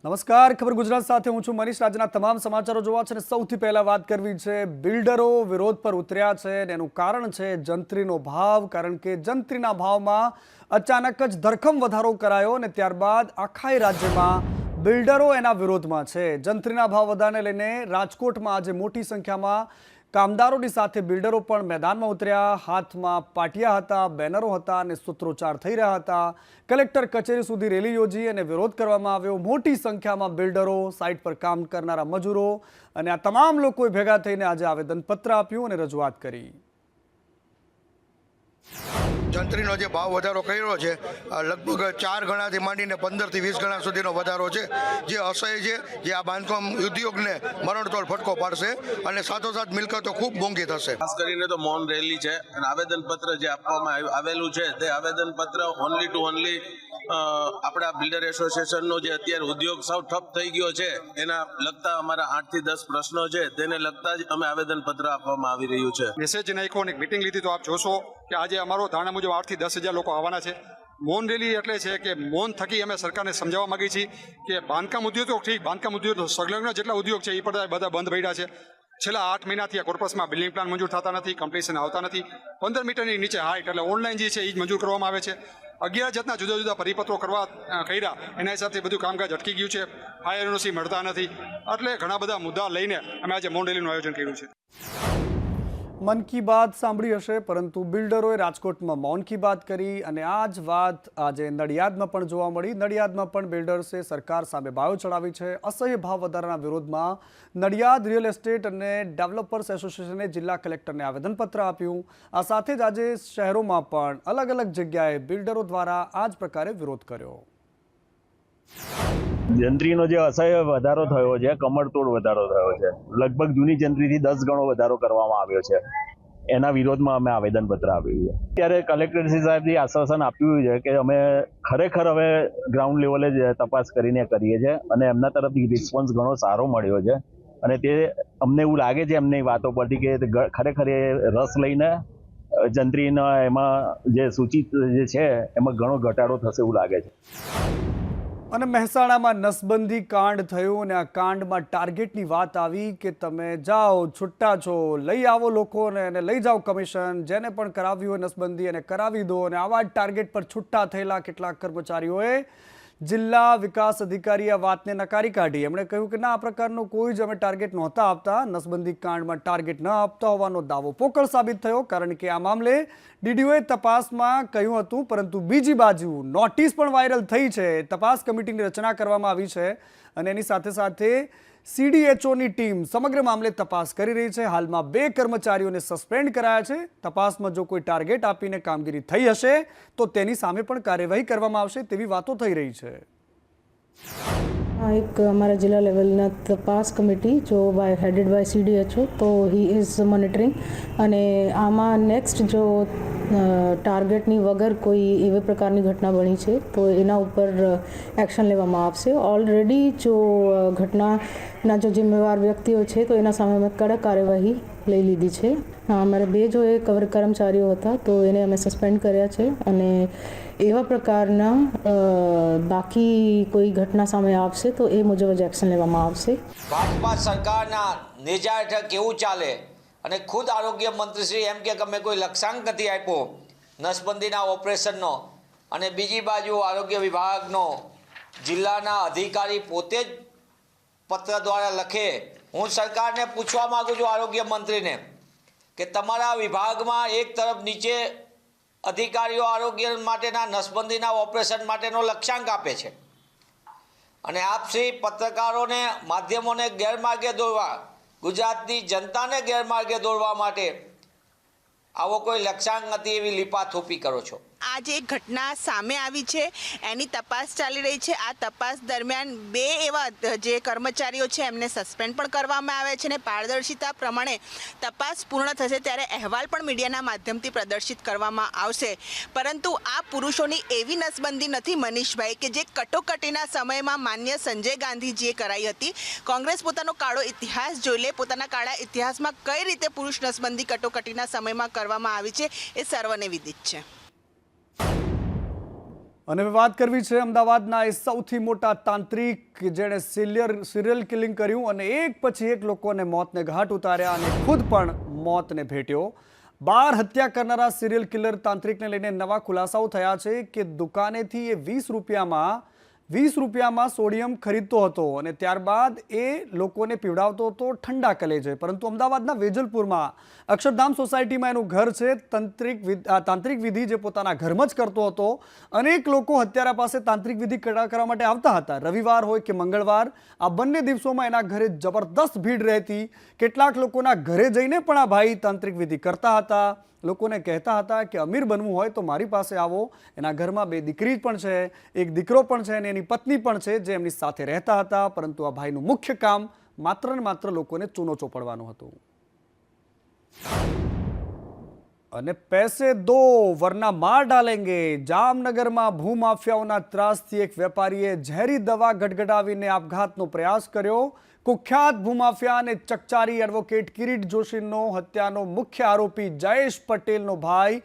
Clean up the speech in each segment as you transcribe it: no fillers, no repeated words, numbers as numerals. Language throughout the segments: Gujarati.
નમસ્કાર, ખબર ગુજરાત સાથે હું છું મનીષ। રાજ્યના તમામ સમાચારો જોવા છે અને સૌથી પહેલા વાત કરવી છે, બિલ્ડરો વિરોધ પર ઉતર્યા છે અને એનું કારણ છે જંત્રીનો ભાવ। કારણ કે જંત્રીના ભાવમાં અચાનક જ ધરખમ વધારો કરાયો અને ત્યારબાદ આખા રાજ્યમાં બિલ્ડરો એના વિરોધમાં છે। જંત્રીના ભાવ વધારાને લઈને રાજકોટમાં આજે મોટી સંખ્યામાં કામદારોની સાથે બિલ્ડરો પણ મેદાનમાં ઉતર્યા। હાથમાં પાટિયા હતા, બેનરો હતા અને સૂત્રોચ્ચાર થઈ રહ્યા હતા। કલેક્ટર કચેરી સુધી રેલી યોજી અને વિરોધ કરવામાં આવ્યો। મોટી સંખ્યામાં બિલ્ડરો, સાઇટ પર કામ કરનારા મજૂરો અને આ તમામ લોકોએ ભેગા થઈને આજે આવેદનપત્ર આપ્યું અને રજૂઆત કરી। જંત્રીનો જે ભાવ વધારો કર્યો છે લગભગ 4 ગણાથી માંડીને 15 થી 20 ગણા સુધીનો વધારો છે, જે અસહ્ય છે, જે આ બાંધકામ ઉદ્યોગને મરણતોલ ફટકો પાડશે અને સાથોસાથ મિલકતો ખૂબ મોંઘી થશે। ખાસ કરીને તો મૌન રેલી છે અને આવેદનપત્ર જે આપવામાં આવેલું છે તે આવેદનપત્ર ઓનલી ટુ ઓનલી આપણા બિલ્ડર એસોસિએશનનો જે અત્યારે ઉદ્યોગ સાવ ઠપ થઈ ગયો છે એના લગતા અમારા 8 થી 10 પ્રશ્નો છે તેને લગતા જ અમે આવેદનપત્ર આપવામાં આવી રહ્યું છે। મેસેજ નાખ્યો અને મીટિંગ લીધી તો આપ જોશો કે આજે અમારો ધારણા મુજબ 8 થી 10,000 લોકો આવવાના છે। મૌન રેલી એટલે છે કે મૌન થકી અમે સરકારને સમજાવવા માંગીએ છીએ કે બાંધકામ ઉદ્યોગ તો ઠીક, બાંધકામ ઉદ્યોગ સંલગ્ન જેટલા ઉદ્યોગ છે એ બધા બંધ પડ્યા છે। છેલ્લા 8 મહિનાથી આ કોર્પસમાં બિલ્ડિંગ પ્લાન મંજૂર થતા નથી, કમ્પ્લીશન આવતા નથી। 15 મીટરની નીચે હાઇટ એટલે ઓનલાઈન જે છે એ જ મંજૂર કરવામાં આવે છે। 11 જાતના જુદા જુદા પરિપત્રો કર્યા, એના હિસાબથી બધું કામકાજ અટકી ગયું છે। ફાયર એનઓસી મળતા નથી, એટલે ઘણા બધા મુદ્દા લઈને અમે આજે મૌન રેલીનું આયોજન કર્યું છે। મન કી બાત સાંભળી હશે, પરંતુ બિલ્ડરોએ રાજકોટમાં મૌન કી બાત કરી અને આ જ વાત આજે નડિયાદમાં પણ જોવા મળી। નડિયાદમાં પણ બિલ્ડર્સે સરકાર સામે બાયો ચડાવી છે। અસહ્ય ભાવ વધારાના વિરોધમાં નડિયાદ રિયલ એસ્ટેટ અને ડેવલપર્સ એસોસિએશને જિલ્લા કલેક્ટરને આવેદનપત્ર આપ્યું। આ સાથે જ આજે શહેરોમાં પણ અલગ અલગ જગ્યાએ બિલ્ડરો દ્વારા આ જ પ્રકારે વિરોધ કર્યો। જંત્રીનો જે અસહ્ય વધારો થયો છે, કમરતોડ વધારો થયો છે, લગભગ જૂની જંત્રીથી 10 ગણો વધારો કરવામાં આવ્યો છે, એના વિરોધમાં અમે આવેદનપત્ર આપ્યું છે। ત્યારે કલેક્ટરશ્રી સાહેબે આશ્વાસન આપ્યું છે કે અમે ખરેખર હવે ગ્રાઉન્ડ લેવલે જ તપાસ કરીને કરીએ છીએ અને એમના તરફથી રિસ્પોન્સ ઘણો સારો મળ્યો છે અને તે અમને એવું લાગે છે એમની વાતો પરથી કે ખરેખર એ રસ લઈને જંત્રીના એમાં જે સૂચિત જે છે એમાં ઘણો ઘટાડો થશે એવું લાગે છે। અને મહેસાણામાં નસબંધી કાંડ થયું અને આ કાંડમાં ટાર્ગેટની વાત આવી કે તમે જાઓ, છૂટા છો, લઈ આવો લોકોને અને લઈ જાઓ કમિશન, જેને પણ કરાવ્યું હોય નસબંધી અને કરાવી દો। અને આવા જ ટાર્ગેટ પર છૂટા થયેલા કેટલાક કર્મચારીઓએ જિલ્લા વિકાસ અધિકારીએ આ વાતને નકારી કાઢી। એમણે કહ્યું કે ના, આ પ્રકારનો કોઈ જ અમે ટાર્ગેટ નહોતા આપતા, નસબંધી કાંડમાં ટાર્ગેટ ન આપતા હોવાનો દાવો પોકળ સાબિત થયો। કારણ કે આ મામલે ડીડીઓએ તપાસમાં કહ્યું હતું, પરંતુ બીજી બાજુ નોટિસ પણ વાયરલ થઈ છે। તપાસ કમિટીની રચના કરવામાં આવી છે અને એની સાથે સાથે CDHOની ટીમ સમગ્ર મામલે તપાસ કરી રહી છે। હાલમાં 2 કર્મચારીઓને સસ્પેન્ડ કરાયા છે। તપાસમાં જો કોઈ ટાર્ગેટ આપીને કામગીરી થઈ હશે તો તેની સામે પણ કાર્યવાહી કરવામાં આવશે તેવી વાતો થઈ રહી છે। एक हमारा जिला लेवलના તપાસ કમિટી જો હેડેડ બાય CDHO, તો હી ઇઝ મોનિટરિંગ અને આમાં નેક્સ્ટ જો ટાર્ગેટની વગર કોઈ એવી પ્રકારની ઘટના બની છે તો એના ઉપર એક્શન લેવામાં આવશે। ઓલરેડી જો ઘટનાના જો જિમ્મેવાર વ્યક્તિઓ છે તો એના સામે અમે કડક કાર્યવાહી લઈ લીધી છે। અમારે 2 જો એ કર્મચારીઓ હતા તો એને અમે સસ્પેન્ડ કર્યા છે અને એવા પ્રકારના બાકી કોઈ ઘટના સામે આવશે તો એ મુજબ જ એક્શન લેવામાં આવશે। ભાજપા સરકારના નેજા હેઠળ કેવું ચાલે અને ખુદ આરોગ્ય મંત્રીશ્રી એમ કે અમે કોઈ લક્ષ્યાંક નથી આપ્યો નસબંધીના ઓપરેશનનો અને બીજી બાજુ આરોગ્ય વિભાગનો જિલ્લાના અધિકારી પોતે જ પત્ર દ્વારા લખે। હું સરકારને પૂછવા માગું છું, આરોગ્ય મંત્રીને, કે તમારા વિભાગમાં એક તરફ નીચે અધિકારીઓ આરોગ્ય માટેના નસબંધીના ઓપરેશન માટેનો લક્ષ્યાંક આપે છે અને આપશ્રી પત્રકારોને, માધ્યમોને ગેરમાર્ગે દોરવા, ગુજરાતની જનતાને ગેરમાર્ગે દોરવા માટે આવો કોઈ લક્ષ્યાંક નથી એવી લીપાથોપી કરો છો। આ જે ઘટના સામે આવી છે એની તપાસ ચાલી રહી છે। આ તપાસ દરમિયાન 2 એવા જે કર્મચારીઓ છે એમને સસ્પેન્ડ પણ કરવામાં આવે છે અને પારદર્શિતા પ્રમાણે તપાસ પૂર્ણ થશે ત્યારે અહેવાલ પણ મીડિયાના માધ્યમથી પ્રદર્શિત કરવામાં આવશે। પરંતુ આ પુરુષોની એવી નસબંધી નથી મનીષભાઈ કે જે કટોકટીના સમયમાં માન્ય સંજય ગાંધીજીએ કરાઈ હતી। કોંગ્રેસ પોતાનો કાળો ઇતિહાસ જોઈ લે, પોતાના કાળા ઇતિહાસમાં કઈ રીતે પુરુષ નસબંધી કટોકટીના સમયમાં કરવામાં આવી છે એ સર્વને વિદિત છે। અને હવે વાત કરવી છે અમદાવાદના એ સૌથી મોટા તાંત્રિક જેણે સિરિયલ કિલિંગ કર્યું અને એક પછી એક લોકોને મોતને ઘાટ ઉતાર્યા અને ખુદ પણ મોતને ભેટ્યો. 12 હત્યા કરનારા સિરિયલ કિલર તાંત્રિકને લઈને નવા ખુલાસાઓ થયા છે કે દુકાનેથી એ 20 રૂપિયામાં સોડિયમ ખરીદતો હતો અને ત્યારબાદ એ લોકોને પીવડાવતો હતો ઠંડા કલેજે. પરંતુ અમદાવાદના વેજલપુરમાં અક્ષરધામ સોસાયટીમાં એનું ઘર છે. તાંત્રિક વિધિ જે પોતાના ઘરમાં જ કરતો હતો. અનેક લોકો હત્યારા પાસે તાંત્રિક વિધિ કરવા માટે આવતા હતા. રવિવાર હોય કે મંગળવાર, આ બંને દિવસોમાં એના ઘરે જબરદસ્ત ભીડ રહેતી. કેટલાક લોકોના ઘરે જઈને પણ આ ભાઈ તાંત્રિક વિધિ કરતા હતા. લોકોને કહેતા હતા કે અમીર બનવું હોય તો મારી પાસે આવો. એના ઘરમાં 2 દીકરી પણ છે, એક દીકરો પણ છે અને એની પત્ની પણ છે જે એમની સાથે રહેતા હતા. પરંતુ આ ભાઈનું મુખ્ય કામ માત્ર ને માત્ર લોકોને ચૂનો ચોપડવાનું હતું. અને પૈસે દો વરના માર ડાલેંગે. જામનગરમાં ભૂમાફિયાઓના ત્રાસથી એક વેપારીએ ઝેરી દવા ગટગટાવીને આપઘાતનો પ્રયાસ કર્યો. કુખ્યાત ભૂમાફિયા અને ચકચારી એડવોકેટ કિરીટ જોશીનો હત્યાનો મુખ્ય આરોપી જયેશ પટેલનો ભાઈ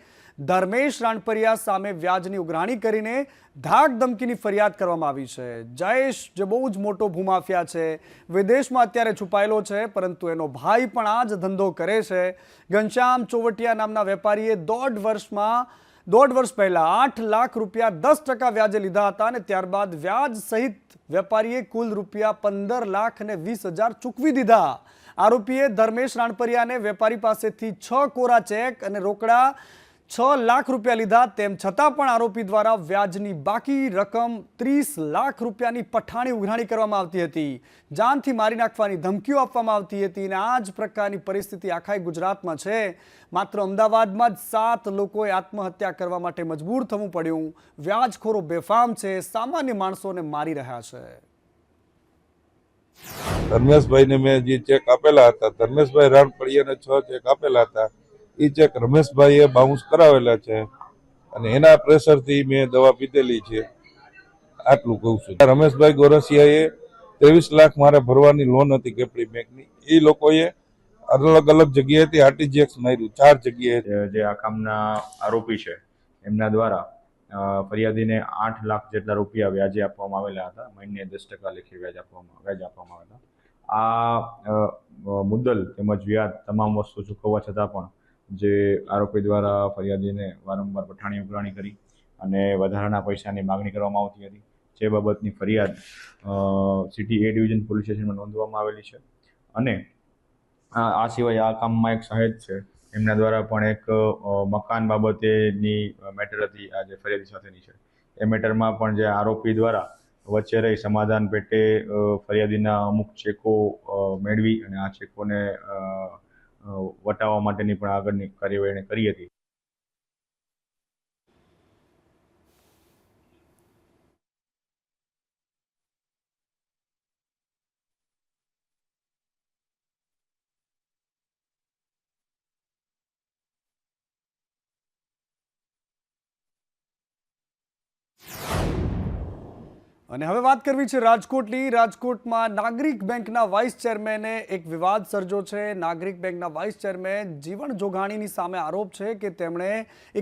ધર્મેશ રાણપરિયા સામે વ્યાજની ઉઘરાણી કરીને ધાક ધમકીની ફરિયાદ કરવામાં આવી છે. જયેશ જે બહુ જ મોટો ભૂમાફિયા છે, વિદેશમાં અત્યારે છુપાયેલો છે, પરંતુ એનો ભાઈ પણ આ જ ધંધો કરે છે. ઘનશ્યામ ચોવટિયા નામના વેપારીએ 1.5 વર્ષ પહેલા 8 લાખ રૂપિયા 10% વ્યાજે લીધા હતા અને ત્યારબાદ વ્યાજ સહિત વેપારીએ કુલ રૂપિયા 15,20,000 ચૂકવી દીધા. આરોપીએ ધર્મેશ રાણપરિયાને વેપારી પાસેથી 6 કોરા ચેક અને રોકડા 6 લાખ રૂપિયા લીધા. તેમ છતાં પણ આરોપી દ્વારા વ્યાજની બાકી રકમ 30 લાખ રૂપિયાની પઠાણી ઉઘરાણી કરવામાં આવતી હતી. જાનથી મારી નાખવાની ધમકીઓ આપવામાં આવતી હતી અને આ જ પ્રકારની પરિસ્થિતિ આખા ગુજરાતમાં છે. માત્ર અમદાવાદમાં જ 7 લોકોએ આત્મહત્યા કરવા માટે મજબૂર થવું પડ્યું. વ્યાજખોરો બેફામ છે, સામાન્ય માણસોને મારી રહ્યા છે. ધર્મેશભાઈને મેં જે ચેક આપેલા હતા, ધર્મેશભાઈ રાણપડિયાને 6 ચેક આપેલા હતા, એ ચેક રમેશભાઈએ બાઉન્સ કરાવેલા છે અને એના પ્રેશરથી મેં દવા પીધેલી છે. આટલું કહું છું. રમેશભાઈ ગોરસિયાએ 23 લાખ મારે ભરવાની લોન હતી કેપરી બેંકની. એ લોકોએ અલગ અલગ જગ્યાએથી આરટીજીએક્સ માર્યું 4 જગ્યાએ. જે આ કામના આરોપી છે એમના દ્વારા ફરિયાદીને 8 લાખ જેટલા રૂપિયા વ્યાજે આપવામાં આવેલા હતા. મહિને 10% લેખે વ્યાજ આપવામાં આવેલા. આ મુદ્દલ તેમજ વ્યાજ તમામ વસ્તુ ચૂકવવા છતાં પણ જે આરોપી દ્વારા ફરિયાદીને વારંવાર પઠાણી ઉઘરાણી કરી અને વધારાના પૈસાની માગણી કરવામાં આવતી હતી. જે બાબતની ફરિયાદ સિટી A ડિવિઝન પોલીસ સ્ટેશનમાં નોંધવામાં આવેલી છે. અને આ સિવાય આ કામમાં એક સહાયક છે, એમના દ્વારા પણ એક મકાન બાબતેની મેટર હતી આ જે ફરિયાદી સાથેની છે. એ મેટરમાં પણ જે આરોપી દ્વારા વચ્ચે રહી સમાધાન પેટે ફરિયાદીના અમુક ચેકો મેળવી અને આ ચેકોને વટાવવા માટેની પણ આગળની કાર્યવાહી કરી હતી. અને હવે વાત કરવી છે રાજકોટની. રાજકોટમાં નાગરિક બેંકના વાઇસ ચેરમેને એક વિવાદ સર્જો છે. નાગરિક બેંકના વાઇસ ચેરમેન જીવન જોગાણીની સામે આરોપ છે કે તેમણે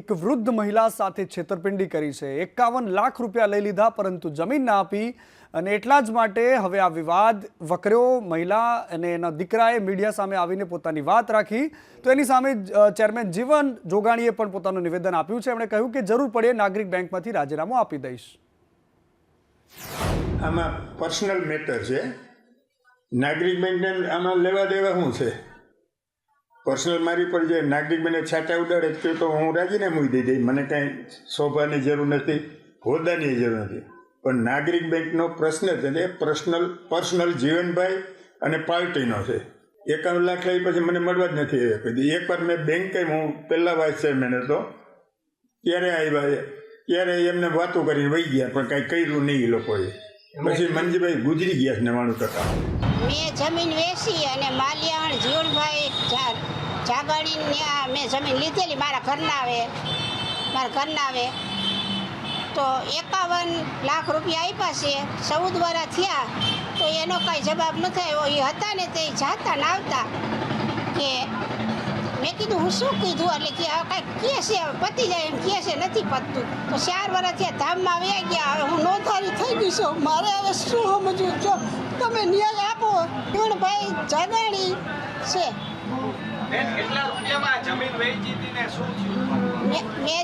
એક વૃદ્ધ મહિલા સાથે છેતરપિંડી કરી છે. 51 લાખ રૂપિયા લઈ લીધા પરંતુ જમીન ના આપી અને એટલા જ માટે હવે આ વિવાદ વકર્યો. મહિલા અને એના દીકરાએ મીડિયા સામે આવીને પોતાની વાત રાખી તો એની સામે ચેરમેન જીવન જોગાણીએ પણ પોતાનું નિવેદન આપ્યું છે. એમણે કહ્યું કે જરૂર પડે નાગરિક બેંકમાંથી રાજીનામું આપી દઈશ. આમાં પર્સનલ મેટર છે. નાગરિક બેંકને આમાં લેવા દેવા શું છે? પર્સનલ મારી પર જે નાગરિક બેંકને છાંટા ઉડાડે તો હું રાજીનામું દઈ દઈ. મને કાંઈ શોભાની જરૂર નથી, હોદ્દાની જરૂર નથી. પણ નાગરિક બેંકનો પ્રશ્ન છે એ પર્સનલ જીવનભાઈ અને પાર્ટીનો છે. 51 લાખ લઈ પછી મને મળવા જ નથી આવ્યા કદી. એકવાર મેં બેંક હું પહેલાં વાઇસ ચેરમેન હતો ત્યારે આવ્યા, ત્યારે એમને વાતો કરીને વહી ગયા પણ કાંઈ કર્યું નહીં એ લોકોએ. પછી મનજીભાઈ ગુજરી ગયા 99%. મેં જમીન વેચી અને માલિયાણ જીવનભાઈ જાગણીને મેં જમીન લીધેલી મારા ઘરના આવે તો 51 લાખ રૂપિયા આપ્યા છે. 14 વર્ષ થયા તો એનો કાંઈ જવાબ ન થયો. એ હતા ને તે જાતા ને આવતા કે મેં કીધું હું શું કીધું એટલે કે આ કાંઈક કહે છે પતી જાય એમ કહે છે નથી પતતું તો 4 વર્ષ થયા ધામમાં વયા ગયા હવે હું નોંધારી થઈ ગઈ છું મારે હવે શું સમજવું જો તમે ન્યાય આપો ભાઈ જાગાણી છે મેં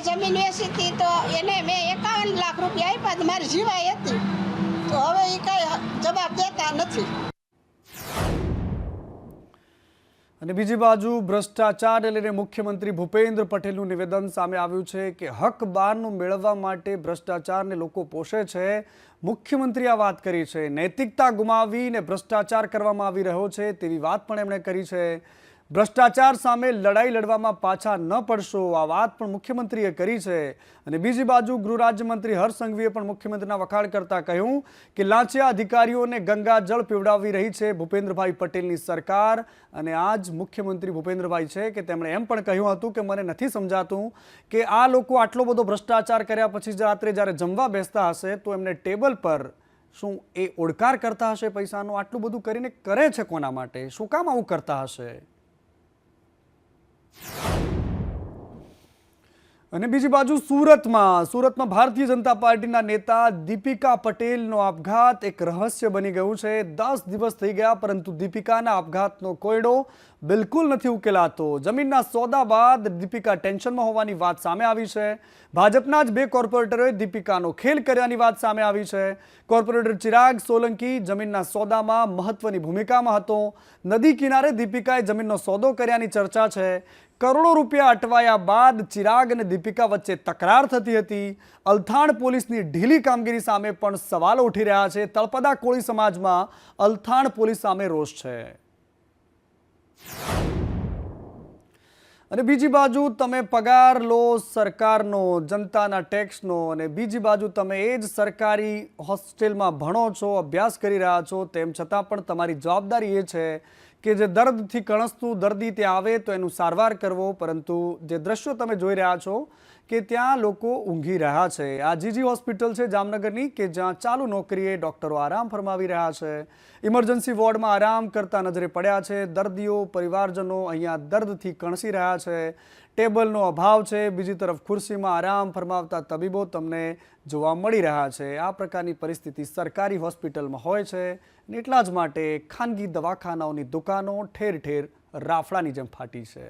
જમીન વેચી હતી તો એને મેં 51 લાખ રૂપિયા આપ્યા મારી જીવાય હતી તો હવે એ કાંઈ જવાબ દેતા નથી. અને બીજી બાજુ ભ્રષ્ટાચારને લઈને મુખ્યમંત્રી ભૂપેન્દ્ર પટેલનું નિવેદન સામે આવ્યું છે કે હક બહારનું મેળવવા માટે ભ્રષ્ટાચારને લોકો પોષે છે. મુખ્યમંત્રીએ આ વાત કરી છે. નૈતિકતા ગુમાવીને ભ્રષ્ટાચાર કરવામાં આવી રહ્યો છે તેવી વાત પણ એમણે કરી છે. ભ્રષ્ટાચાર સામે લડાઈ લડવામાં પાછા ન પડશો આ વાત પણ મુખ્યમંત્રીએ કરી છે. અને બીજી બાજુ ગૃહ રાજ્યમંત્રી હર્ષ સંઘવીએ પણ મુખ્યમંત્રીના વખાણ કરતા કહ્યું કે લાંચિયા અધિકારીઓને ગંગાજળ પીવડાવી રહી છે ભૂપેન્દ્રભાઈ પટેલની સરકાર. અને આજ મુખ્યમંત્રી ભૂપેન્દ્રભાઈ છે કે તેમણે એમ પણ કહ્યું હતું કે મને નથી સમજાતું કે આ લોકો આટલો બધો ભ્રષ્ટાચાર કર્યા પછી રાત્રે જ્યારે જમવા બેસતા હશે તો એમને ટેબલ પર શું એ ઓડકાર કરતા હશે પૈસાનો? આટલું બધું કરીને કરે છે કોના માટે? શું કામ આવું કરતા હશે? અને બીજી બાજુ સુરતમાં ભારતીય જનતા પાર્ટીના નેતા દીપિકા પટેલનો આપઘાત એક રહસ્ય બની ગયું છે. 10 દિવસ થઈ ગયા પરંતુ દીપિકાના આપઘાતનો કોયડો બિલકુલ નથી ઉકેલાતો. જમીનના સોદા બાદ દીપિકા ટેન્શનમાં હોવાની વાત સામે આવી છે. ભાજપના જ 2 કોર્પોરેટરોએ દીપિકાનો ખેલ કર્યાની વાત સામે આવી છે. કોર્પોરેટર ચિરાગ સોલંકી જમીનના સોદામાં મહત્વની ભૂમિકામાં હતો. નદી કિનારે દીપિકાએ જમીનનો સોદો કર્યાની ચર્ચા છે. કરોડો રૂપિયા અટવાયા બાદ ચિરાગ અને દીપિકા વચ્ચે તકરાર થતી હતી. અલથાણ પોલીસની ઢીલી કામગીરી સામે પણ સવાલો ઉઠી રહ્યા છે. તળપદા કોળી સમાજમાં અલથાણ પોલીસ સામે રોષ છે. અને બીજી બાજુ તમે પગાર લો સરકારનો, જનતાના ટેક્સનો, અને બીજી બાજુ તમે એ જ સરકારી હોસ્ટેલમાં ભણો છો, અભ્યાસ કરી રહ્યા છો, તેમ છતાં પણ તમારી જવાબદારી એ છે કે જે દર્દથી કણસતું દર્દી ત્યાં આવે તો એનું સારવાર કરવો. પરંતુ જે દ્રશ્યો તમે જોઈ રહ્યા છો કે ત્યાં લોકો ઊંઘી રહ્યા છે. આ જીજી હોસ્પિટલ છે જામનગરની કે જ્યાં ચાલુ નોકરીએ ડૉક્ટરો આરામ ફરમાવી રહ્યા છે. ઇમરજન્સી વોર્ડમાં આરામ કરતા નજરે પડ્યા છે. દર્દીઓ પરિવારજનો અહીંયા દર્દથી કણસી રહ્યા છે. ટેબલનો અભાવ છે. બીજી તરફ ખુરશીમાં આરામ ફરમાવતા તબીબો તમને જોવા મળી રહ્યા છે. આ પ્રકારની પરિસ્થિતિ સરકારી હોસ્પિટલમાં હોય છે. એટલા જ માટે ખાનગી દવાખાનાઓની દુકાનો ઠેર ઠેર રાફડાની જેમ ફાટી છે.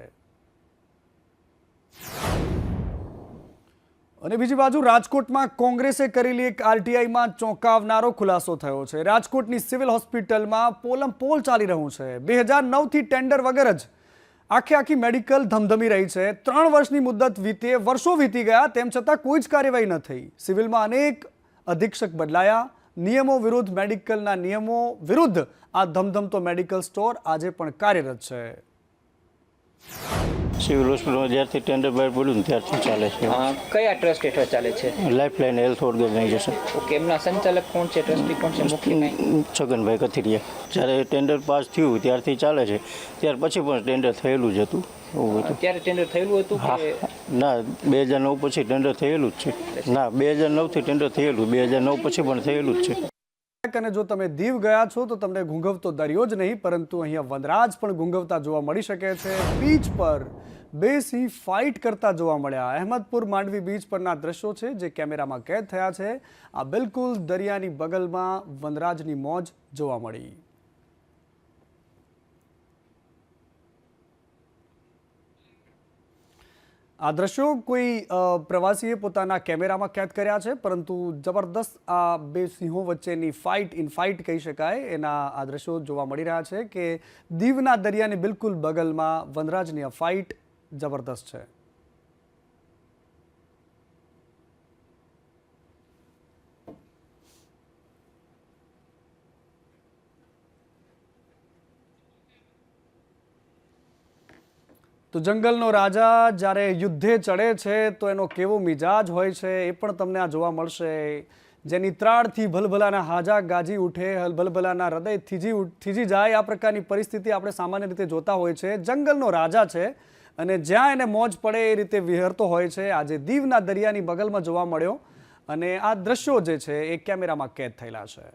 અને બીજી બાજુ રાજકોટમાં કોંગ્રેસે કરેલી એક આરટીઆઈમાં ચોંકાવનારો ખુલાસો થયો છે. રાજકોટની સિવિલ હોસ્પિટલમાં પોલમપોલ ચાલી રહ્યું છે. 2009થી ટેન્ડર વગર જ આખી મેડિકલ ધમધમી રહી છે. 3 વર્ષની મુદત વીતે, વર્ષો વીતી ગયા, તેમ છતાં કોઈ જ કાર્યવાહી ન થઈ. સિવિલમાં અનેક અધિક્ષક બદલાયા. નિયમો વિરુદ્ધ, મેડિકલના નિયમો વિરુદ્ધ આ ધમધમતો મેડિકલ સ્ટોર આજે પણ કાર્યરત છે. સિવિલ હોસ્પિટલમાં જ્યારથી ટેન્ડર બહાર પડ્યું ને ત્યારથી ચાલે છે. કયા ટ્રસ્ટ હેઠળ ચાલે છે? Lifeline health organisation. ઓકે, એમના સંચાલક કોણ છે, ટ્રસ્ટી કોણ છે? મુખ્ય છગનભાઈ કથિરિયા. જ્યારે ટેન્ડર પાસ થયું ત્યારથી ચાલે છે. ત્યાર પછી પણ ટેન્ડર થયેલું જ હતું. ત્યારે ટેન્ડર થયેલું હતું કે ના? 2009 પછી ટેન્ડર થયેલું જ છે. ના, 2009થી ટેન્ડર થયેલું, 2009 પછી પણ થયેલું જ છે. અને જો તમે દીવ ગયા છો તો તમને ઘૂંઘવતો દરિયો જ નહીં પરંતુ અહીંયા વનરાજ પણ ઘૂંઘવતા જોવા મળી શકે છે. બીચ પર 2 સિંહ ફાઇટ કરતા જોવા મળ્યા. અહેમદપુર માંડવી બીચ પરના દ્રશ્યો છે જે કેમેરામાં કેદ થયા છે. આ બિલકુલ દરિયાની બગલમાં વનરાજની મોજ જોવા મળી. આ દ્રશ્યો કોઈ પ્રવાસીએ પોતાના કેમેરામાં કેદ કર્યા છે પરંતુ જબરદસ્ત આ 2 સિંહો વચ્ચેની ફાઇટ કહી શકાય એના આ દ્રશ્યો જોવા મળી રહ્યા છે કે દીવના દરિયાની બિલકુલ બગલમાં વનરાજની આ ફાઇટ જબરદસ્ત છે. તો જંગલનો રાજા જ્યારે યુદ્ધે ચડે છે તો એનો કેવો મિજાજ હોય છે એ પણ તમને આ જોવા મળશે. જેની ત્રાળથી ભલભલાના હાજા ગાજી ઉઠે, ભલભલાના હૃદય થીજી જાય, આ પ્રકારની પરિસ્થિતિ આપણે સામાન્ય રીતે જોતા હોય છે. જંગલનો રાજા છે અને જ્યાં એને મોજ પડે એ રીતે વિહરતો હોય છે. આજે દીવના દરિયાની બગલમાં જોવા મળ્યો અને આ દ્રશ્યો જે છે એ કેમેરામાં કેદ થયેલા છે.